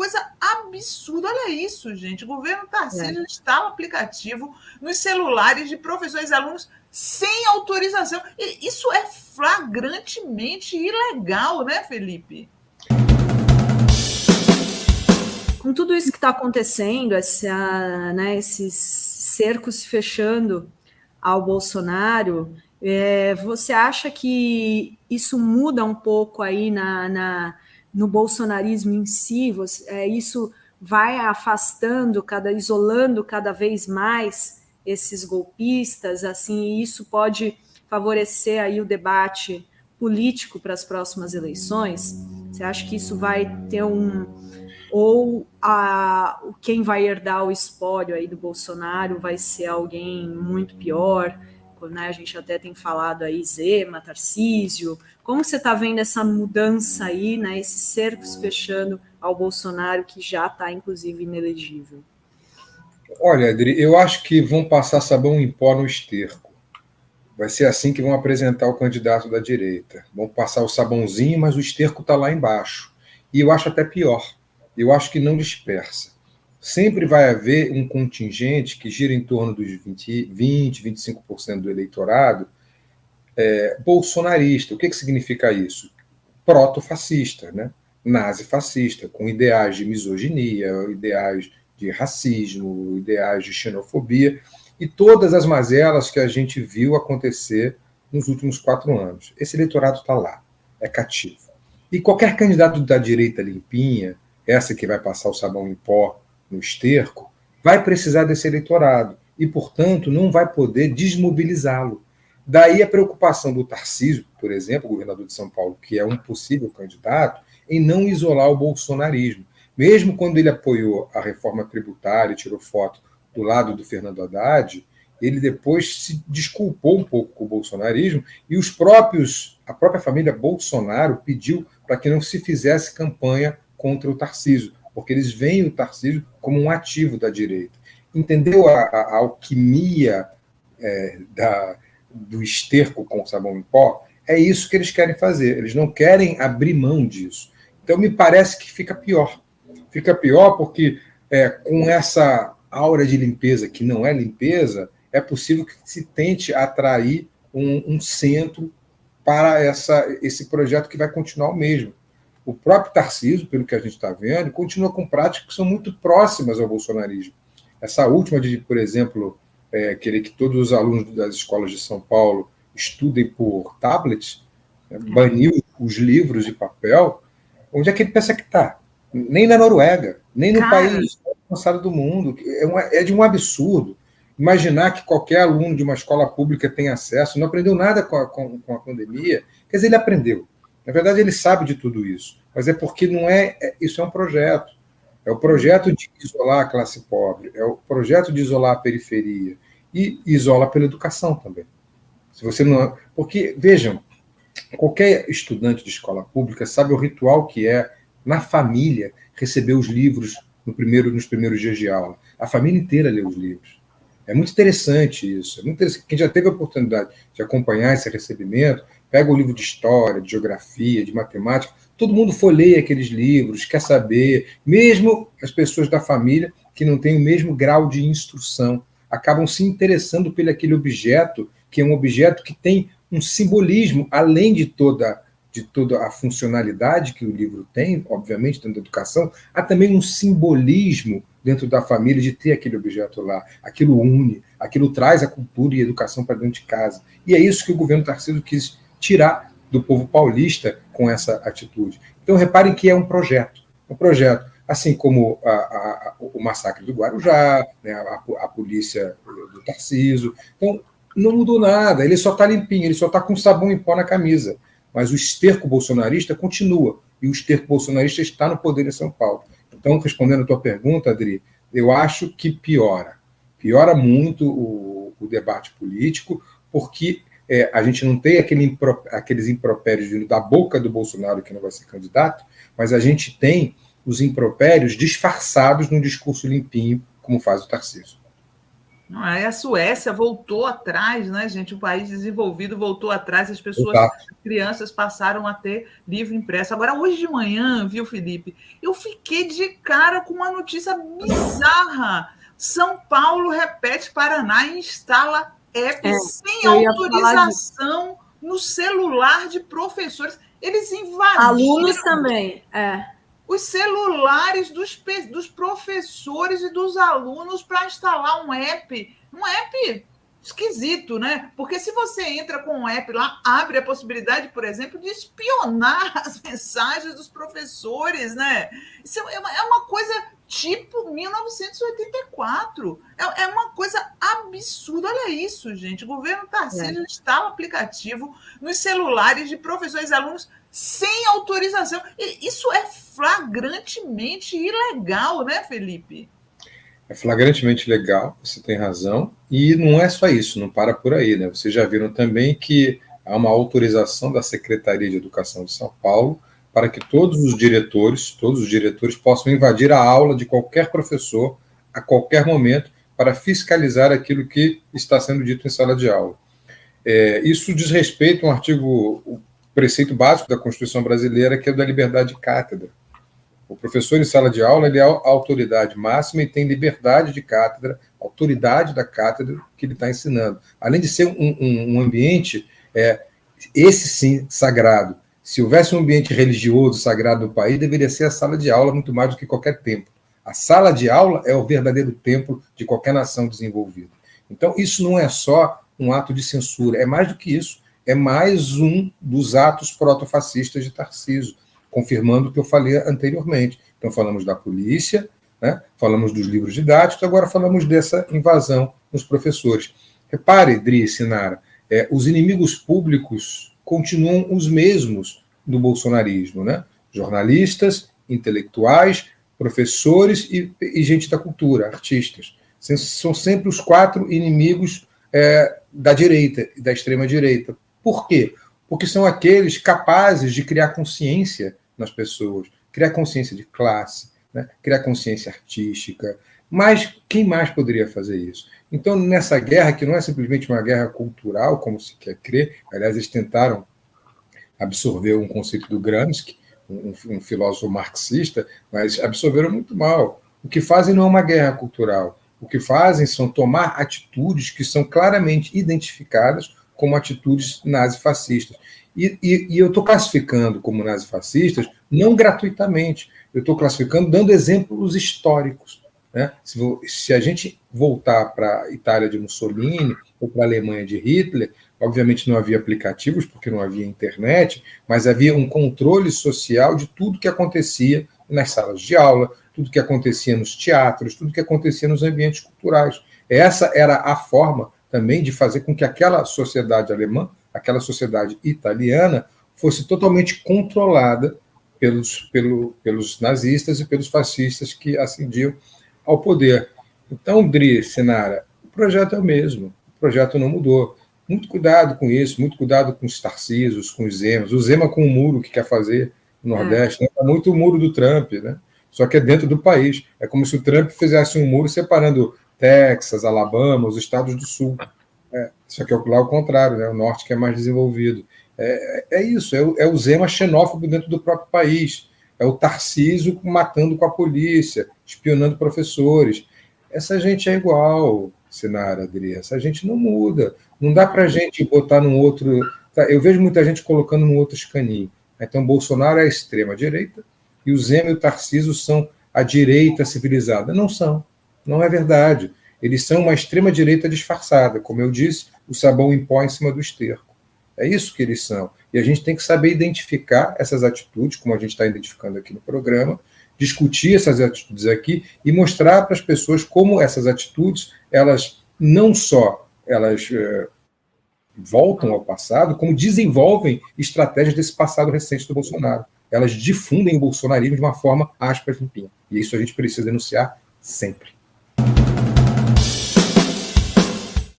coisa absurda. Olha isso, gente. O governo Tarcísio instala o aplicativo nos celulares de professores e alunos sem autorização. E isso é flagrantemente ilegal, né, Felipe? Com tudo isso que está acontecendo, esses cercos se fechando ao Bolsonaro, você acha que isso muda um pouco aí no bolsonarismo em si? Isso vai afastando, isolando cada vez mais esses golpistas, assim, e isso pode favorecer aí o debate político para as próximas eleições? Você acha que isso vai ter ou quem vai herdar o espólio aí do Bolsonaro vai ser alguém muito pior, né? A gente até tem falado aí Zema, Tarcísio. Como você está vendo essa mudança aí, né? Esses cercos fechando ao Bolsonaro, que já está, inclusive, inelegível? Olha, Adri, eu acho que vão passar sabão em pó no esterco. Vai ser assim que vão apresentar o candidato da direita. Vão passar o sabãozinho, mas o esterco está lá embaixo. E eu acho até pior. Eu acho que não dispersa. Sempre vai haver um contingente que gira em torno dos 20, 25% do eleitorado bolsonarista. O que significa isso? Proto-fascista, né? Nazi-fascista, com ideais de misoginia, ideais de racismo, ideais de xenofobia e todas as mazelas que a gente viu acontecer nos últimos 4 anos. Esse eleitorado está lá, é cativo. E qualquer candidato da direita limpinha, essa que vai passar o sabão em pó no esterco, vai precisar desse eleitorado e, portanto, não vai poder desmobilizá-lo. Daí a preocupação do Tarcísio, por exemplo, governador de São Paulo, que é um possível candidato, em não isolar o bolsonarismo. Mesmo quando ele apoiou a reforma tributária e tirou foto do lado do Fernando Haddad, ele depois se desculpou um pouco com o bolsonarismo e a própria família Bolsonaro pediu para que não se fizesse campanha contra o Tarcísio, porque eles veem o Tarcísio como um ativo da direita. Entendeu a alquimia do esterco com sabão em pó? É isso que eles querem fazer. Eles não querem abrir mão disso. Então, me parece que fica pior. Fica pior porque, com essa aura de limpeza, que não é limpeza, é possível que se tente atrair um centro para esse projeto que vai continuar o mesmo. O próprio Tarcísio, pelo que a gente está vendo, continua com práticas que são muito próximas ao bolsonarismo. Essa última de, por exemplo, querer que todos os alunos das escolas de São Paulo estudem por tablets, baniu os livros de papel. Onde é que ele pensa que está? Nem na Noruega, nem no país avançado do mundo. É de um absurdo imaginar que qualquer aluno de uma escola pública tem acesso. Não aprendeu nada com a pandemia. Quer dizer, ele aprendeu. Na verdade, ele sabe de tudo isso. Mas é porque isso é um projeto. É o projeto de isolar a classe pobre, é o projeto de isolar a periferia e isola pela educação também. Se você não, porque vejam, qualquer estudante de escola pública sabe o ritual que é na família receber os livros nos primeiros dias de aula. A família inteira lê os livros. É muito interessante isso. É muito interessante. Quem já teve a oportunidade de acompanhar esse recebimento, pega o livro de história, de geografia, de matemática, todo mundo folheia aqueles livros, quer saber, mesmo as pessoas da família que não têm o mesmo grau de instrução, acabam se interessando por aquele objeto, que é um objeto que tem um simbolismo, além de toda a funcionalidade que o livro tem, obviamente, dentro da educação, há também um simbolismo dentro da família de ter aquele objeto lá. Aquilo une, aquilo traz a cultura e a educação para dentro de casa. E é isso que o governo Tarcísio quis tirar do povo paulista com essa atitude. Então, reparem que é um projeto, assim como o massacre do Guarujá, né, a polícia do Tarcísio. Então, não mudou nada, ele só está limpinho, ele só está com sabão em pó na camisa. Mas o esterco bolsonarista continua, e o esterco bolsonarista está no poder em São Paulo. Então, respondendo a tua pergunta, Adri, eu acho que piora muito o debate político, porque a gente não tem aqueles impropérios vindo da boca do Bolsonaro, que não vai ser candidato, mas a gente tem os impropérios disfarçados num discurso limpinho, como faz o Tarcísio. Aí a Suécia voltou atrás, né, gente? O país desenvolvido voltou atrás, as pessoas, Exato. as crianças passaram a ter livro impresso. Agora, hoje de manhã, viu, Felipe? Eu fiquei de cara com uma notícia bizarra. São Paulo repete Paraná e instala app sem autorização no celular de professores. Eles invadiram. Alunos também, os celulares dos professores e dos alunos para instalar um app esquisito, né? Porque se você entra com um app lá, abre a possibilidade, por exemplo, de espionar as mensagens dos professores, né? Isso é uma coisa tipo 1984. É uma coisa absurda. Olha isso, gente. O governo Tarcísio instala aplicativo nos celulares de professores e alunos sem autorização. Isso é flagrantemente ilegal, né, Felipe? É flagrantemente legal, você tem razão. E não é só isso, não para por aí, né? Vocês já viram também que há uma autorização da Secretaria de Educação de São Paulo para que todos os diretores possam invadir a aula de qualquer professor a qualquer momento para fiscalizar aquilo que está sendo dito em sala de aula. Isso diz respeito a o preceito básico da Constituição brasileira, que é o da liberdade de cátedra. O professor em sala de aula, ele é a autoridade máxima e tem liberdade de cátedra, autoridade da cátedra que ele está ensinando. Além de ser um ambiente, esse sim, sagrado. Se houvesse um ambiente religioso sagrado no país, deveria ser a sala de aula muito mais do que qualquer templo. A sala de aula é o verdadeiro templo de qualquer nação desenvolvida. Então, isso não é só um ato de censura, é mais do que isso. É mais um dos atos protofascistas de Tarcísio, confirmando o que eu falei anteriormente. Então, falamos da polícia, né? Falamos dos livros didáticos, agora falamos dessa invasão nos professores. Repare, Dri e Sinara, os inimigos públicos continuam os mesmos do bolsonarismo, né? Jornalistas, intelectuais, professores e gente da cultura, artistas. São sempre os 4 inimigos da direita e da extrema-direita. Por quê? Porque são aqueles capazes de criar consciência nas pessoas, criar consciência de classe, né? Criar consciência artística. Mas quem mais poderia fazer isso? Então, nessa guerra, que não é simplesmente uma guerra cultural, como se quer crer, aliás, eles tentaram absorver um conceito do Gramsci, um filósofo marxista, mas absorveram muito mal. O que fazem não é uma guerra cultural. O que fazem são tomar atitudes que são claramente identificadas como atitudes nazifascistas. E eu estou classificando como nazifascistas não gratuitamente, eu estou classificando dando exemplos históricos. Né? Se a gente voltar para a Itália de Mussolini ou para a Alemanha de Hitler, obviamente não havia aplicativos, porque não havia internet, mas havia um controle social de tudo que acontecia nas salas de aula, tudo que acontecia nos teatros, tudo que acontecia nos ambientes culturais. Essa era a forma também de fazer com que aquela sociedade alemã, aquela sociedade italiana, fosse totalmente controlada pelos nazistas e pelos fascistas que ascendiam ao poder. Então, Dri, Sinara, o projeto é o mesmo, o projeto não mudou. Muito cuidado com isso, muito cuidado com os Tarcísios, com os Zemas. O Zema com o muro que quer fazer no Nordeste, né? É muito o muro do Trump, né? Só que é dentro do país. É como se o Trump fizesse um muro separando Texas, Alabama, os estados do Sul. Só que lá é o contrário, né? O Norte que é mais desenvolvido. É isso, é o Zema xenófobo dentro do próprio país. É o Tarcísio matando com a polícia, espionando professores. Essa gente é igual, Sinara, Adri. Essa gente não muda. Não dá para a gente botar num outro... Eu vejo muita gente colocando num outro escaninho. Então, Bolsonaro é a extrema-direita e o Zema e o Tarcísio são a direita civilizada. Não são. Não é verdade. Eles são uma extrema-direita disfarçada. Como eu disse, o sabão em pó em cima do esterco. É isso que eles são. E a gente tem que saber identificar essas atitudes, como a gente está identificando aqui no programa, discutir essas atitudes aqui e mostrar para as pessoas como essas atitudes, elas não só voltam ao passado, como desenvolvem estratégias desse passado recente do Bolsonaro. Elas difundem o bolsonarismo de uma forma, aspas, limpinha. E isso a gente precisa denunciar sempre.